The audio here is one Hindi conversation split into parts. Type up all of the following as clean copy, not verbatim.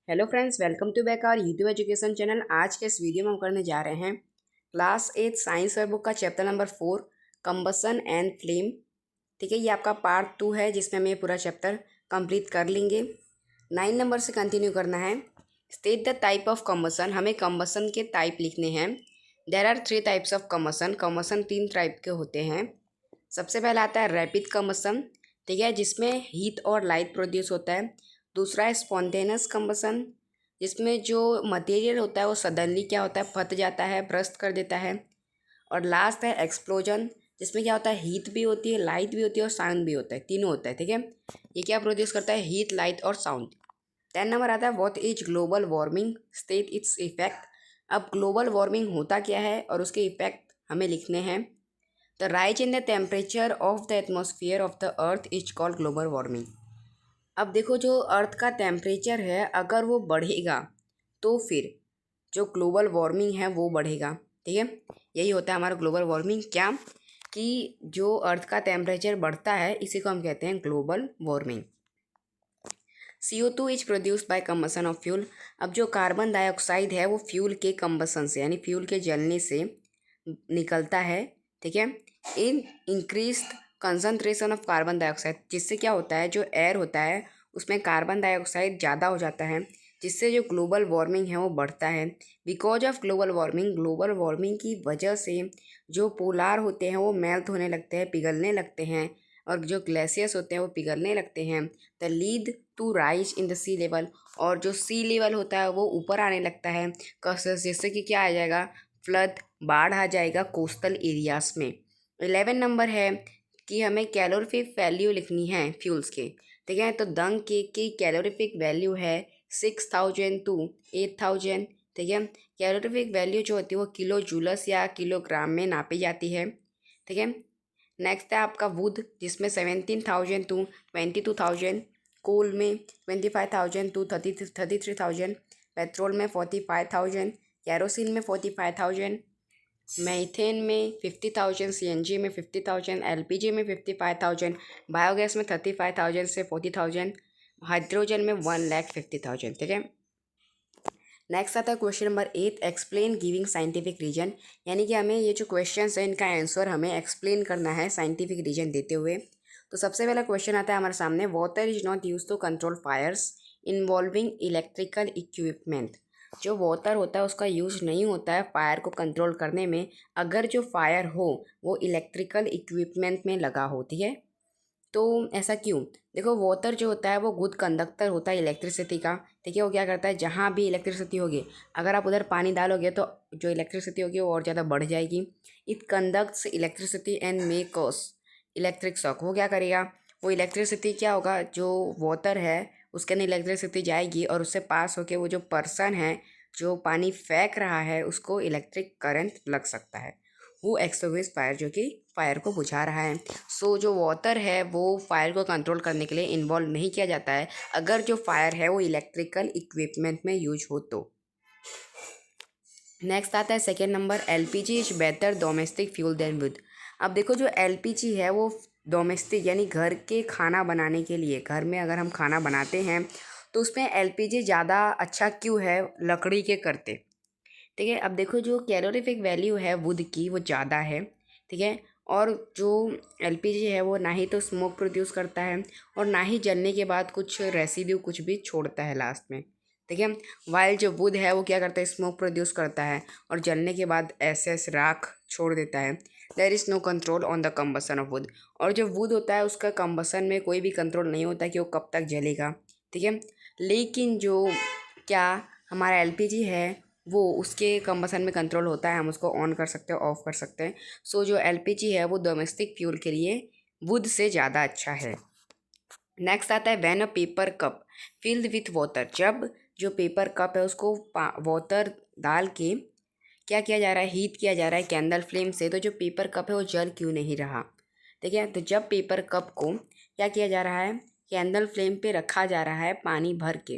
Hello friends, welcome to back our YouTube education channel. आज के इस वीडियो में हम करने जा रहे हैं क्लास 8 साइंस और बुक का chapter number 4 combustion and flame. ठीक है, ये आपका पार्ट 2 है जिसमें हम ये पूरा चैप्टर कंप्लीट कर लेंगे। 9 नंबर से कंटिन्यू करना है। State the type of combustion. हमें कंबसन के टाइप लिखने हैं। There are 3 types of combustion. Combustion 3 type के होते हैं। सबसे पहला आता है रैपिड कंबसन, ठीक है, जिसमें हीट और लाइट प्रोड्यूस होता है। दूसरा है स्पॉन्टेनियस कंबसन, जिसमें जो मटेरियल होता है वो सडनली क्या होता है, फट जाता है, ब्रस्ट कर देता है। और लास्ट है एक्सप्लोजन, जिसमें क्या होता है, हीट भी होती है, लाइट भी होती है और साउंड भी होता है, तीनों होता है। ठीक है, ये क्या प्रोड्यूस करता है, हीट, लाइट और साउंड। 10 नंबर आता है what is global warming, state its effect. अब ग्लोबल वार्मिंग होता क्या है और उसके इफेक्ट हमें लिखने हैं। The rise in the temperature of the atmosphere of the earth is called global warming. अब देखो, जो अर्थ का टेम्परेचर है अगर वो बढ़ेगा तो फिर जो ग्लोबल वार्मिंग है वो बढ़ेगा। ठीक है, यही होता है हमारा ग्लोबल वार्मिंग। क्या कि जो अर्थ का टेम्परेचर बढ़ता है इसी को हम कहते हैं global warming. CO2 is produced by combustion of fuel. अब जो कार्बन डाइऑक्साइड है वो फ्यूल के कंबसन से यानी फ्यूल के जलने से निकलता है। ठीक है, in increased concentration of carbon dioxide, जिससे क्या होता है, जो एयर होता है उसमें कार्बन डाइऑक्साइड ज़्यादा हो जाता है, जिससे जो ग्लोबल वार्मिंग है वो बढ़ता है। बिकॉज ऑफ ग्लोबल वार्मिंग की वजह से जो पोलार होते हैं वो मेल्ट होने लगते हैं, पिघलने लगते हैं, और जो ग्लेशियर्स होते हैं वो पिघलने लगते हैं। The lead to rise in the sea level, और जो सी लेवल होता है वो ऊपर आने लगता है, जिससे कि क्या आ जाएगा, फ्लड, बाढ़ आ जाएगा कोस्टल एरियाज में। 11 नंबर है कि हमें कैलोरीफिक वैल्यू लिखनी है फ्यूल्स के। ठीक है, तो दंग के की कैलोरीफिक वैल्यू है 6000 टू 8000। ठीक है, कैलोरीफिक वैल्यू जो होती है वो किलो जूलस या किलोग्राम में नापी जाती है। ठीक है, नेक्स्ट है आपका वुड, जिसमें 17,000 टू 22,000, कोल में 25,000 टू 33,000, पेट्रोल में 45,000, कैरोसिन में 45,000, मीथेन में 50,000, CNG में 50,000, LPG में 55,000, बायोगैस में 35,000 से 40,000, हाइड्रोजन में 1,50,000। ठीक है, नेक्स्ट आता है question number 8, explain giving scientific reason. यानी कि हमें ये जो क्वेश्चन है इनका आंसर हमें एक्सप्लेन करना है साइंटिफिक रीजन देते हुए। तो सबसे पहला क्वेश्चन आता है हमारे सामने, water is not use to control fires involving electrical equipment. जो वाटर होता है उसका यूज नहीं होता है फायर को कंट्रोल करने में अगर जो फायर हो वो इलेक्ट्रिकल इक्विपमेंट में लगा हो। ठीक है, तो ऐसा क्यों? देखो, वाटर जो होता है वो गुड कंडक्टर होता है इलेक्ट्रिसिटी का। ठीक है, वो क्या करता है, जहाँ भी इलेक्ट्रिसिटी होगी अगर आप उधर पानी डालोगे तो जो इलेक्ट्रिसिटी होगी वो और ज़्यादा बढ़ जाएगी। It conducts electricity and may cause electric shock. वो क्या करेगा, वो इलेक्ट्रिसिटी क्या होगा, जो वाटर है उसके अंदर इलेक्ट्रिसिटी जाएगी और उससे पास होके वो जो पर्सन है जो पानी फेंक रहा है उसको इलेक्ट्रिक करंट लग सकता है। वो एक्सटिंग्विश फायर, जो कि फायर को बुझा रहा है। सो जो वाटर है वो फायर को कंट्रोल करने के लिए इन्वॉल्व नहीं किया जाता है अगर जो फायर है वो इलेक्ट्रिकल इक्विपमेंट में यूज हो तो। नेक्स्ट आता है second number, LPG is better domestic fuel than wood. अब देखो, जो LPG है वो डोमेस्टिक यानी घर के खाना बनाने के लिए, घर में अगर हम खाना बनाते हैं तो उसमें LPG ज़्यादा अच्छा क्यों है लकड़ी के करते। ठीक है, अब देखो, जो कैलोरीफिक वैल्यू है वुड की वो ज़्यादा है। ठीक है, और जो LPG है वो ना ही तो स्मोक प्रोड्यूस करता है और ना ही जलने के बाद कुछ रेसिड्यू कुछ भी छोड़ता है लास्ट में। ठीक है, वाइल जो वुड है वो क्या करता है, स्मोक प्रोड्यूस करता है और जलने के बाद ऐसे राख छोड़ देता है। There is no control on the combustion of wood. और जो वुड होता है उसका कम्बसन में कोई भी कंट्रोल नहीं होता कि वो कब तक जलेगा। ठीक है, लेकिन जो क्या हमारा LPG है वो उसके कम्बसन में कंट्रोल होता है, हम उसको ऑन कर सकते हैं, ऑफ कर सकते हैं। सो जो LPG है वो डोमेस्टिक फ्यूल के लिए वुड से ज़्यादा अच्छा है। नेक्स्ट आता है when a paper cup filled with water. जब जो पेपर कप है उसको वाटर डाल के क्या किया जा रहा है, हीट किया जा रहा है कैंडल फ्लेम से, तो जो पेपर कप है वो जल क्यों नहीं रहा। ठीक है, तो जब पेपर कप को क्या किया जा रहा है, कैंडल फ्लेम पे रखा जा रहा है पानी भर के,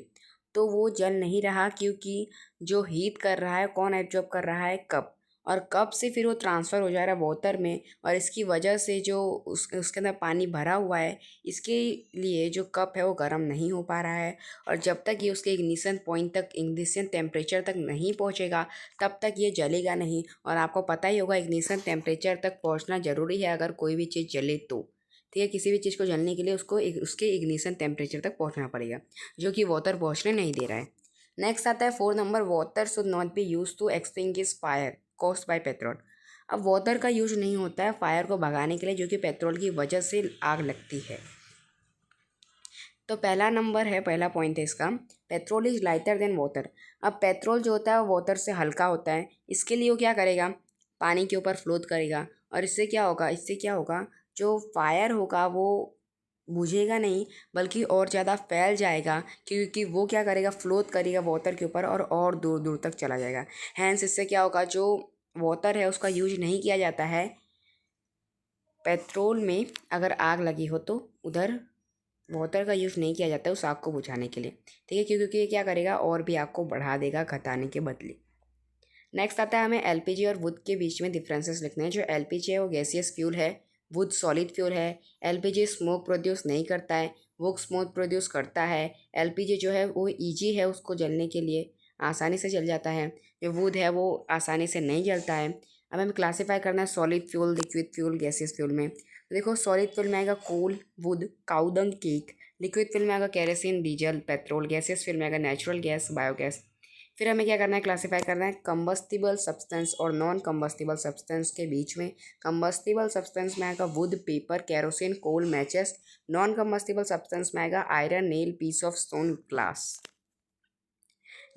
तो वो जल नहीं रहा क्योंकि जो हीट कर रहा है कौन एब्जॉर्ब कर रहा है, कप। और कप से फिर वो ट्रांसफ़र हो जा रहा है वाटर में, और इसकी वजह से जो उसके अंदर पानी भरा हुआ है, इसके लिए जो कप है वो गर्म नहीं हो पा रहा है। और जब तक ये उसके इग्निशन पॉइंट तक, इग्निशन टेम्परेचर तक नहीं पहुंचेगा, तब तक ये जलेगा नहीं। और आपको पता ही होगा इग्निशन टेम्परेचर तक पहुंचना ज़रूरी है अगर कोई भी चीज़ जले तो। ठीक है, किसी भी चीज़ को जलने के लिए उसको उसके इग्निशन टेम्परेचर तक पहुंचना पड़ेगा, जो कि वाटर पहुंचने नहीं दे रहा है। नेक्स्ट आता है 4 number, water should not be use to extinguish fire caused by petrol. अब वाटर का यूज नहीं होता है फायर को भगाने के लिए, जो कि पेट्रोल की वजह से आग लगती है। तो पहला नंबर है, पहला पॉइंट है इसका, petrol is lighter than water. अब पेट्रोल जो होता है वो वाटर से हल्का होता है, इसके लिए वो क्या करेगा, पानी के ऊपर फ्लोट करेगा। और इससे क्या होगा, जो फायर होगा वो बुझेगा नहीं, बल्कि और ज़्यादा फैल जाएगा, क्योंकि वो क्या करेगा, फ्लोट करेगा वाटर के ऊपर और दूर दूर तक चला जाएगा। हैंस इससे क्या होगा, जो वाटर है उसका यूज नहीं किया जाता है पेट्रोल में। अगर आग लगी हो तो उधर वाटर का यूज़ नहीं किया जाता है उस आग को बुझाने के लिए। ठीक है, क्योंकि ये क्या करेगा, और भी आग को बढ़ा देगा घटाने के बदले। नेक्स्ट आता है हमें एलपीजी और वुड के बीच में डिफरेंसेस लिखने हैं। जो एलपीजी है वो गैसियस फ्यूल है, वुड सॉलिड फ्यूल है। एलपीजी स्मोक प्रोड्यूस नहीं करता है, वुड स्मोक प्रोड्यूस करता है। एलपीजी जो है वो ईजी है, उसको जलने के लिए आसानी से जल जाता है। जो वुड है वो आसानी से नहीं जलता है। अब हमें क्लासीफाई करना है solid fuel, liquid fuel, gaseous fuel में। तो देखो, सॉलिड फ्यूल में आएगा coal, wood, cow dung, cake. Liquid fuel में आएगा kerosene, diesel, petrol. Gaseous fuel में आएगा नेचुरल गैस, बायोगैस। फिर हमें क्या करना है, क्लासीफाई करना है कंबस्टिबल सब्सटेंस और नॉन कंबस्टिबल सब्सटेंस के बीच में। कंबस्टिबल सब्सटेंस में आएगा wood, paper, kerosene, coal, matches. Non combustible substance में आएगा iron, nail, piece of stone, glass.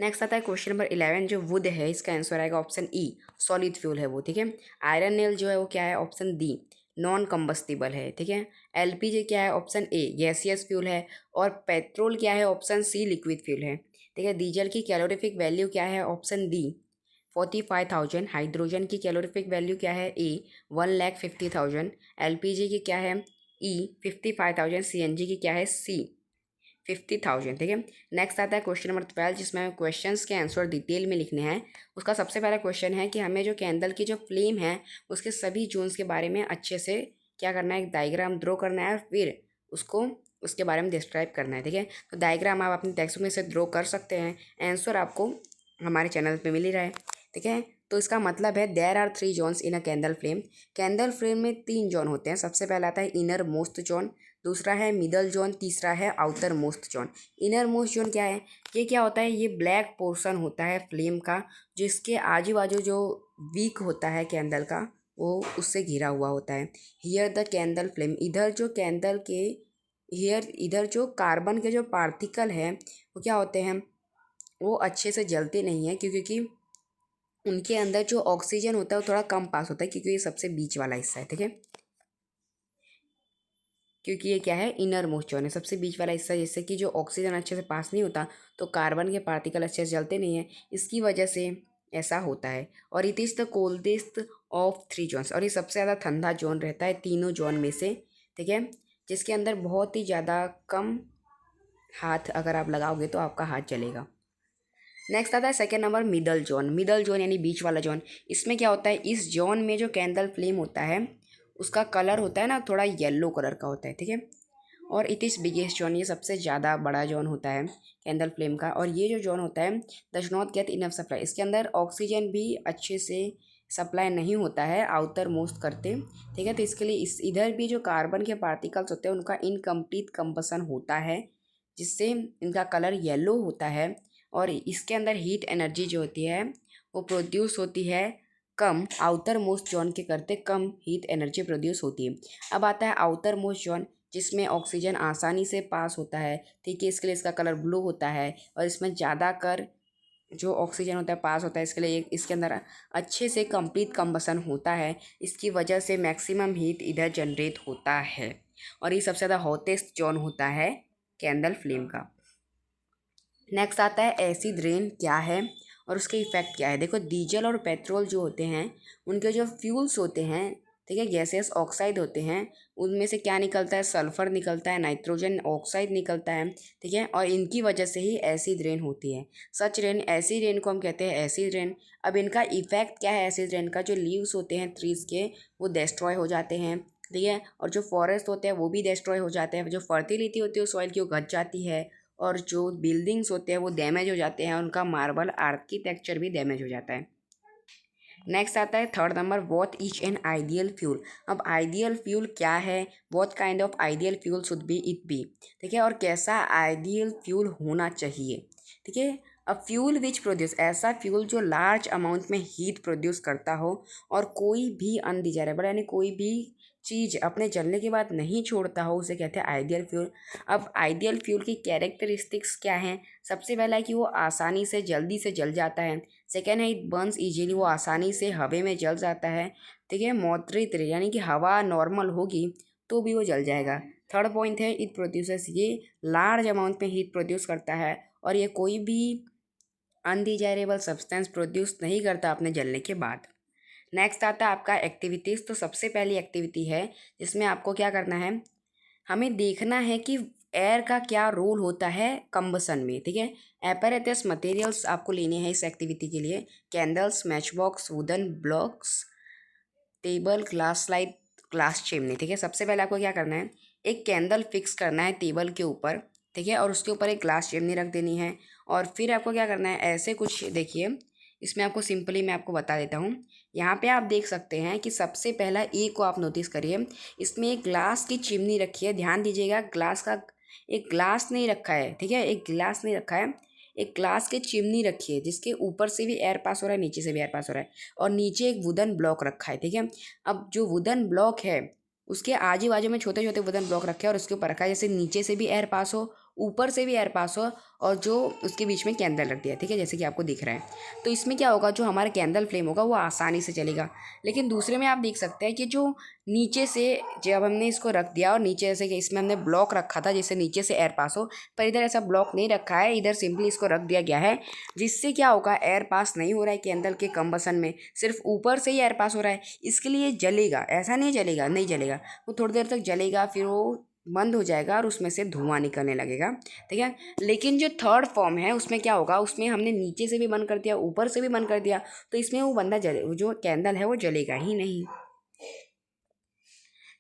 Next आता है क्वेश्चन नंबर 11। जो वुड है इसका आंसर आएगा ऑप्शन ई, सॉलिड फ्यूल है वो। ठीक है, आयरन नेल जो है वो क्या है, ऑप्शन डी, नॉन कंबस्टिबल है। ठीक है, एलपीजी क्या है, ऑप्शन ए, गैसियस फ्यूल है। और पेट्रोल क्या है, ऑप्शन सी, लिक्विड फ्यूल है। ठीक है, डीजल की कैलोरीफिक वैल्यू क्या है, ऑप्शन डी, 45,000। हाइड्रोजन की कैलोरीफिक वैल्यू क्या है, ए, 1,50,000। एलपीजी की क्या है, ई, 55,000। सीएनजी की क्या है, सी, 50,000। ठीक है, नेक्स्ट आता है क्वेश्चन नंबर 12, जिसमें हमें क्वेश्चंस के आंसर डिटेल में लिखने हैं। उसका सबसे पहला क्वेश्चन है कि हमें जो कैंडल की जो फ्लेम है उसके सभी जोन्स के बारे में अच्छे से क्या करना है, एक डायग्राम ड्रॉ करना है, फिर उसको उसके बारे में डिस्क्राइब करना है। ठीक है, तो डायग्राम आप अपनी टेक्स्ट बुक में से ड्रॉ कर सकते हैं। आंसर आपको हमारे चैनल पे मिल ही रहा है। ठीक है, तो इसका मतलब है there are 3 zones in a candle flame. Candle flame में 3 जोन होते हैं। सबसे पहला आता है इनर मोस्ट जोन, दूसरा है मिडल जोन, तीसरा है outer most zone. Inner most zone क्या है, ये क्या होता है, ये ब्लैक पोर्शन होता है फ्लेम का, जिसके आजू बाजू जो वीक होता है कैंडल का, वो उससे घिरा हुआ होता है। हियर द कैंडल फ्लेम, इधर जो कैंडल के इधर जो कार्बन के जो पार्टिकल हैं वो क्या होते हैं, वो अच्छे से जलते नहीं हैं, क्योंकि उनके अंदर जो ऑक्सीजन होता है वो थोड़ा कम पास होता है, क्योंकि ये सबसे बीच वाला हिस्सा है। ठीक है, क्योंकि ये क्या है, इनर मोस्ट जोन है, सबसे बीच वाला हिस्सा, जिससे कि जो ऑक्सीजन अच्छे से पास नहीं होता तो कार्बन के पार्टिकल अच्छे से जलते नहीं हैं, इसकी वजह से ऐसा होता है। और it is the coldest of 3 zones, और ये सबसे ज़्यादा ठंडा जोन रहता है तीनों जोन में से। ठीक है, जिसके अंदर बहुत ही ज़्यादा कम हाथ अगर आप लगाओगे तो आपका हाथ जलेगा। नेक्स्ट आता है second number, middle zone. Middle zone यानी बीच वाला जोन। इसमें क्या होता है, इस जोन में जो कैंडल फ्लेम होता है उसका कलर होता है ना, थोड़ा येलो कलर का होता है। ठीक है, और इट इज़ बिगेस्ट जोन, ये सबसे ज़्यादा बड़ा जोन होता है कैंडल फ्लेम का। और ये जो जोन होता है does not get enough supply, इसके अंदर ऑक्सीजन भी अच्छे से सप्लाई नहीं होता है आउटर मोस्ट करते। ठीक है, तो इसके लिए इधर भी जो कार्बन के पार्टिकल्स होते हैं उनका इनकम्प्लीट कंबसन होता है, जिससे इनका कलर येलो होता है। और इसके अंदर हीट एनर्जी जो होती है वो प्रोड्यूस होती है कम, आउटर मोस्ट जोन के करते कम हीट एनर्जी प्रोड्यूस होती है। अब आता है आउटर मोस्ट जोन, जिसमें ऑक्सीजन आसानी से पास होता है। ठीक है, इसके लिए इसका कलर ब्लू होता है, और इसमें ज़्यादा कर जो ऑक्सीजन होता है पास होता है, इसके लिए इसके अंदर अच्छे से कंप्लीट कंबसन होता है। इसकी वजह से मैक्सिमम हीट इधर जनरेट होता है, और ये सबसे ज़्यादा हॉटेस्ट जोन होता है कैंडल फ्लेम का। नेक्स्ट आता है एसिड रेन क्या है और उसके इफ़ेक्ट क्या है। देखो, डीजल और पेट्रोल जो होते हैं उनके जो फ्यूल्स होते हैं, ठीक है, गैसेस ऑक्साइड होते हैं, उनमें से क्या निकलता है, सल्फर निकलता है, नाइट्रोजन ऑक्साइड निकलता है, ठीक है, और इनकी वजह से ही एसिड रेन होती है। सच रेन, ऐसी रेन को हम कहते हैं एसिड रेन। अब इनका इफेक्ट क्या है एसिड रेन का, जो लीव्स होते हैं ट्रीज के वो डिस्ट्रॉय हो जाते हैं, ठीक है, और जो फॉरेस्ट होते हैं वो भी डिस्ट्रॉय हो जाते हैं, जो फर्टिलिटी होती है सॉइल की वो घट जाती है, और जो बिल्डिंग्स होते हैं वो डैमेज हो जाते हैं, उनका मार्बल आर्किटेक्चर भी डैमेज हो जाता है। नेक्स्ट आता है third number, what is an ideal fuel. अब आइडियल फ्यूल क्या है, what kind of ideal fuel should be it be, ठीक है, और कैसा आइडियल फ्यूल होना चाहिए, ठीक है। अ फ्यूल विच प्रोड्यूस, ऐसा फ्यूल जो लार्ज अमाउंट में हीट प्रोड्यूस करता हो और कोई भी अनडिजायरेबल यानी कोई भी चीज़ अपने जलने के बाद नहीं छोड़ता हो, उसे कहते हैं आइडियल फ्यूल। अब आइडियल फ्यूल की कैरेक्टरिस्टिक्स क्या हैं, सबसे पहला है कि वो आसानी से जल्दी से जल जाता है। सेकेंड है इट बर्न्स इजीली, वो आसानी से हवा में जल जाता है, ठीक है, मॉडरेट यानी कि हवा नॉर्मल होगी तो भी वो जल जाएगा। थर्ड पॉइंट है इट प्रोड्यूसेस, ये लार्ज अमाउंट में हीट प्रोड्यूस करता है और ये कोई भी अनडिजायरेबल सब्सटेंस प्रोड्यूस नहीं करता अपने जलने के बाद। नेक्स्ट आता है आपका एक्टिविटीज़। तो सबसे पहली एक्टिविटी है जिसमें आपको क्या करना है, हमें देखना है कि एयर का क्या रोल होता है कंबसन में, ठीक है। एपैरेटस मटेरियल्स आपको लेने हैं इस एक्टिविटी के लिए, candles, match box, wooden blocks, table, glass light, glass chimney, ठीक है। सबसे पहले आपको क्या करना है, एक कैंडल फिक्स करना है टेबल के ऊपर, ठीक है, और उसके ऊपर एक ग्लास चिमनी रख देनी है। और फिर आपको क्या करना है, ऐसे कुछ देखिए, इसमें आपको सिंपली मैं आपको बता देता हूँ। यहाँ पे आप देख सकते हैं कि सबसे पहला ए को आप नोटिस करिए, इसमें एक ग्लास की चिमनी रखी है, ध्यान दीजिएगा, ग्लास का एक ग्लास नहीं रखा है, ठीक है, एक गिलास नहीं रखा है, एक ग्लास की चिमनी रखी है जिसके ऊपर से भी एयर पास हो रहा है, नीचे से भी एयर पास हो रहा है, और नीचे एक वुडन ब्लॉक रखा है, ठीक है। अब जो वुडन ब्लॉक है उसके आजू बाजू में छोटे छोटे वुडन ब्लॉक रखे हैं और उसके ऊपर रखा है, जैसे नीचे से भी एयर पास हो, ऊपर से भी एयर पास हो, और जो उसके बीच में कैंडल रख दिया, ठीक है, जैसे कि आपको दिख रहा है। तो इसमें क्या होगा, जो हमारा कैंडल फ्लेम होगा वो आसानी से चलेगा। लेकिन दूसरे में आप देख सकते हैं कि जो नीचे से जब हमने इसको रख दिया और नीचे जैसे कि इसमें हमने ब्लॉक रखा था जिससे नीचे से एयर पास हो, पर इधर ऐसा ब्लॉक नहीं रखा है, इधर सिंपली इसको रख दिया गया है, जिससे क्या होगा, एयर पास नहीं हो रहा है कैंडल के कंबसन में, सिर्फ ऊपर से ही एयर पास हो रहा है, इसके लिए जलेगा, ऐसा नहीं जलेगा, नहीं जलेगा, वो थोड़ी देर तक जलेगा, फिर वो बंद हो जाएगा और उसमें से धुआं निकलने लगेगा, ठीक है। लेकिन जो थर्ड फॉर्म है उसमें क्या होगा, उसमें हमने नीचे से भी बंद कर दिया, ऊपर से भी बंद कर दिया, तो इसमें वो बंदा जले, जो कैंडल है वो जलेगा ही नहीं,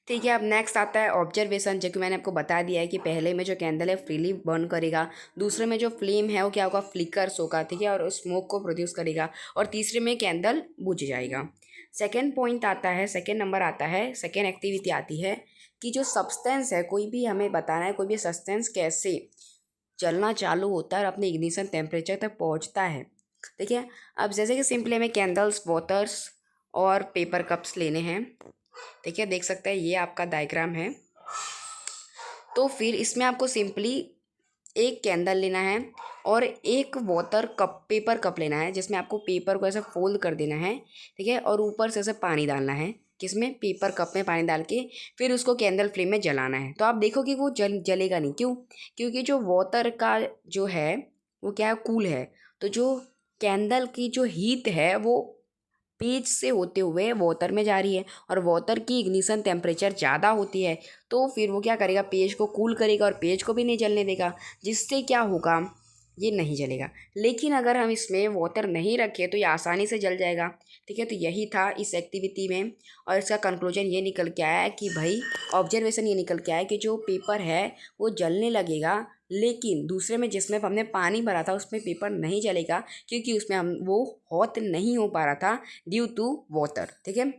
ठीक है। अब नेक्स्ट आता है ऑब्जर्वेशन, जो कि मैंने आपको बता दिया है कि पहले में जो कैंडल है फ्रीली बर्न करेगा, दूसरे में जो फ्लेम है वो क्या होगा, फ्लिकर्स होगा, ठीक है, और स्मोक को प्रोड्यूस करेगा, और तीसरे में कैंडल बुझ जाएगा। सेकेंड पॉइंट आता है, सेकेंड नंबर आता है, सेकेंड एक्टिविटी आती है कि जो सब्सटेंस है, कोई भी हमें बताना है कोई भी सब्सटेंस कैसे जलना चालू होता है और अपने इग्निशन टेम्परेचर तक पहुंचता है, ठीक है। अब जैसे कि सिंपली हमें कैंडल्स, वाटर्स और पेपर कप्स लेने हैं, ठीक है, देख सकते हैं ये आपका डायग्राम है। तो फिर इसमें आपको सिंपली एक कैंडल लेना है और एक वाटर कप, पेपर कप लेना है, जिसमें आपको पेपर को ऐसे फोल्ड कर देना है, ठीक है, और ऊपर से ऐसे पानी डालना है, किसमें, पेपर कप में पानी डाल के फिर उसको कैंडल फ्लेम में जलाना है। तो आप देखो कि वो जलेगा नहीं, क्यों, क्योंकि जो वाटर का जो है वो क्या है, कूल है, तो जो कैंडल की जो हीट है वो पेज से होते हुए वाटर में जा रही है, और वाटर की इग्निशन टेम्परेचर ज़्यादा होती है, तो फिर वो क्या करेगा, पेज को कूल करेगा और पेज को भी नहीं जलने देगा, जिससे क्या होगा, ये नहीं जलेगा। लेकिन अगर हम इसमें वाटर नहीं रखें तो ये आसानी से जल जाएगा, ठीक है। तो यही था इस एक्टिविटी में, और इसका कंक्लूजन ये निकल के आया है कि भाई, ऑब्जर्वेशन ये निकल के आया है कि जो पेपर है वो जलने लगेगा, लेकिन दूसरे में जिसमें हमने पानी भरा था उसमें पेपर नहीं जलेगा, क्योंकि उसमें हम वो हॉट नहीं हो पा रहा था ड्यू टू वाटर, ठीक है।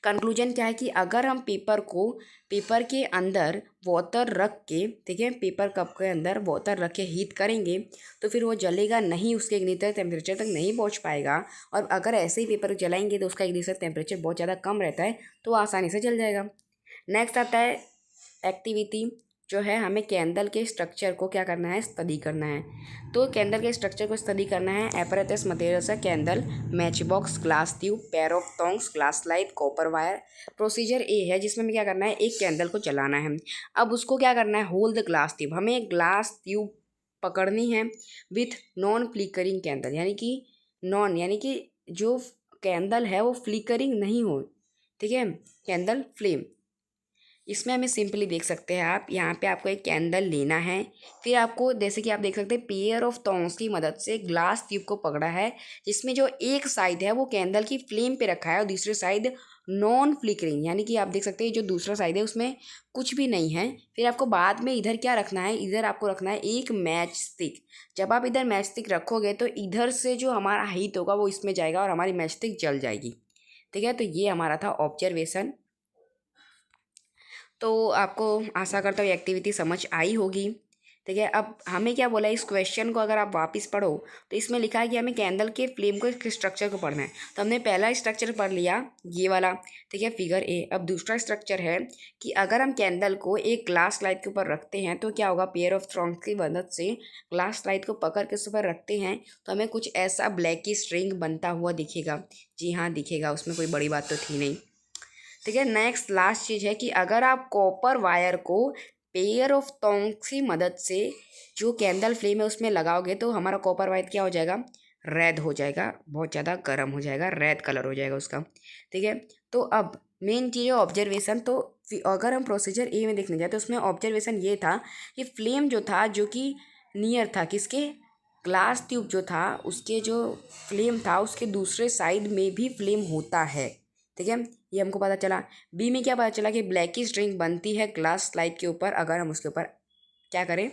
कंक्लूजन क्या है कि अगर हम पेपर के अंदर वाटर रख के, ठीक है, पेपर कप के अंदर वाटर रख के हीट करेंगे तो फिर वो जलेगा नहीं, उसके इग्निशन टेम्परेचर तक नहीं पहुंच पाएगा, और अगर ऐसे ही पेपर जलाएंगे तो उसका इग्निशन टेम्परेचर बहुत ज़्यादा कम रहता है, तो वो आसानी से जल जाएगा। नेक्स्ट आता है एक्टिविटी, जो है हमें कैंडल के स्ट्रक्चर को क्या करना है, स्टडी करना है। तो कैंडल के स्ट्रक्चर को स्टडी करना है। एपरेटस मटेरियल्स है candle, match box, glass tube, pair of tongs, glass light, copper wire. Procedure A है जिसमें हमें क्या करना है, एक कैंडल को जलाना है। अब उसको क्या करना है, होल्ड द ग्लास ट्यूब, हमें एक ग्लास ट्यूब पकड़नी है विथ नॉन फ्लिकरिंग कैंडल, यानी कि नॉन यानी कि जो कैंडल है वो फ्लिकरिंग नहीं हो, ठीक है, कैंडल फ्लेम। इसमें हमें सिंपली देख सकते हैं आप, यहाँ पे आपको एक कैंडल लेना है, फिर आपको जैसे कि आप देख सकते हैं पेयर ऑफ टोंग्स की मदद से ग्लास ट्यूब को पकड़ा है, जिसमें जो एक साइड है वो कैंडल की फ्लेम पे रखा है और दूसरी साइड नॉन फ्लिकरिंग, यानी कि आप देख सकते हैं जो दूसरा साइड है उसमें कुछ भी नहीं है। फिर आपको बाद में इधर क्या रखना है, इधर आपको रखना है एक मैच स्टिक। जब आप इधर मैच स्टिक रखोगे तो इधर से जो हमारा हीट होगा वो इसमें जाएगा और हमारी मैच स्टिक जल जाएगी। ठीक है, तो ये हमारा था ऑब्जर्वेशन। तो आपको आशा करता हूँ ये एक्टिविटी समझ आई होगी। ठीक है, अब हमें क्या बोला है इस क्वेश्चन को अगर आप वापस पढ़ो तो इसमें लिखा है कि हमें कैंडल के फ्लेम को एक स्ट्रक्चर को पढ़ना है। तो हमने पहला स्ट्रक्चर पढ़ लिया, ये वाला। ठीक है, फिगर ए। अब दूसरा स्ट्रक्चर है कि अगर हम कैंडल को एक ग्लास लाइट के ऊपर रखते हैं तो क्या होगा, पेयर ऑफ थ्रॉन्ग्स की मदद से ग्लास लाइट को पकड़ के उस ऊपर रखते हैं तो हमें कुछ ऐसा ब्लैक की स्ट्रिंग बनता हुआ दिखेगा। जी हाँ, दिखेगा, उसमें कोई बड़ी बात तो थी नहीं। ठीक है, नेक्स्ट लास्ट चीज़ है कि अगर आप कॉपर वायर को पेयर ऑफ टोंग्स की मदद से जो कैंडल फ्लेम है उसमें लगाओगे तो हमारा कॉपर वायर क्या हो जाएगा, रेड हो जाएगा, बहुत ज़्यादा गर्म हो जाएगा, रेड कलर हो जाएगा उसका। ठीक है, तो अब मेन चीज़ है ऑब्जर्वेशन। तो अगर हम प्रोसीजर ए में देखने जाए तो उसमें ऑब्जर्वेशन ये था कि फ्लेम जो था जो कि नियर था किसके, ग्लास ट्यूब जो था उसके जो फ्लेम था उसके दूसरे साइड में भी फ्लेम होता है। ठीक है, ये हमको पता चला। बी में क्या पता चला कि ब्लैकिश ड्रिंक बनती है ग्लास स्लाइड के ऊपर अगर हम उसके ऊपर क्या करें,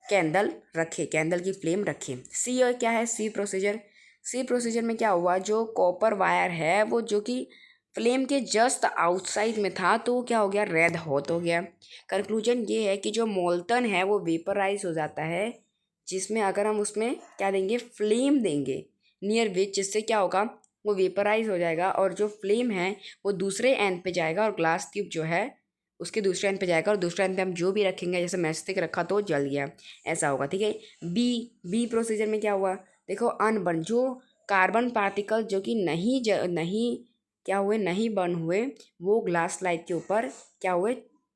कैंडल रखें, कैंडल की फ्लेम रखें। सी और क्या है, सी प्रोसीजर। सी प्रोसीजर में क्या हुआ, जो कॉपर वायर है वो जो कि फ्लेम के जस्ट आउटसाइड में था तो वो क्या हो गया, रेड हॉट हो गया। कंक्लूजन ये है कि जो मोल्टन है वो वेपराइज हो जाता है, जिसमें अगर हम उसमें क्या देंगे, फ्लेम देंगे नियर विच, जिससे क्या होगा वो वेपराइज हो जाएगा और जो फ्लेम है वो दूसरे एंड पे जाएगा और ग्लास ट्यूब जो है उसके दूसरे एंड पे जाएगा और दूसरे एंड पे हम जो भी रखेंगे, जैसे मैचस्टिक रखा तो जल गया, ऐसा होगा। ठीक है, बी बी प्रोसीजर में क्या हुआ, देखो अनबर्न जो कार्बन पार्टिकल जो कि नहीं क्या हुए, नहीं बर्न हुए, वो ग्लास स्लाइड के ऊपर क्या हुए,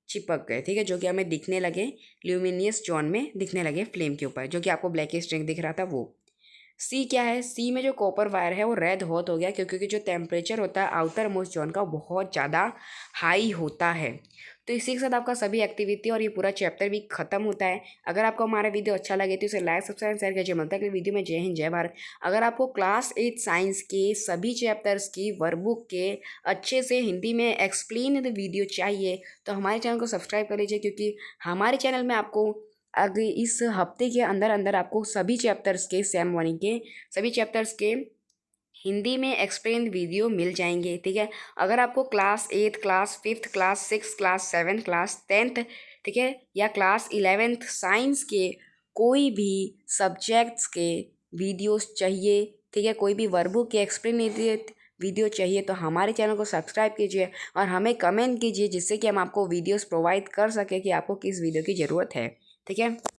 चिपक गए। ठीक है, जो कि हमें दिखने लगे ल्यूमिनियस जोन में दिखने लगे फ्लेम के ऊपर, जो कि आपको ब्लैक स्ट्रिंग दिख रहा था वो। सी क्या है, सी में जो कॉपर वायर है वो रेड हॉट हो गया क्योंकि जो टेम्परेचर होता है आउटर मोस्ट जोन का बहुत ज़्यादा हाई होता है। तो इसी के साथ आपका सभी एक्टिविटी और ये पूरा चैप्टर भी खत्म होता है। अगर आपको हमारा वीडियो अच्छा लगे तो इसे लाइक सब्सक्राइब शेयर कीजिए। मिलता है अगली वीडियो में। जय हिंद, जय भारत। अगर आपको क्लास 8 साइंस के सभी चैप्टर्स की वर्कबुक के अच्छे से हिंदी में एक्सप्लेन वीडियो चाहिए तो हमारे चैनल को सब्सक्राइब कर लीजिए, क्योंकि हमारे चैनल में आपको अगर इस हफ्ते के अंदर अंदर आपको सभी चैप्टर्स के सेम वन के सभी चैप्टर्स के हिंदी में एक्सप्लेन वीडियो मिल जाएंगे। ठीक है, अगर आपको class 8, class 5, class 6, class 7, class 10, ठीक है, या क्लास 11th साइंस के कोई भी सब्जेक्ट्स के वीडियोस चाहिए, ठीक है, कोई भी वर्कबुक के एक्सप्लेनेटेड वीडियो चाहिए तो हमारे चैनल को सब्सक्राइब कीजिए और हमें कमेंट कीजिए, जिससे कि हम आपको वीडियोस प्रोवाइड कर सकें कि आपको किस वीडियो की ज़रूरत है। ठीक है।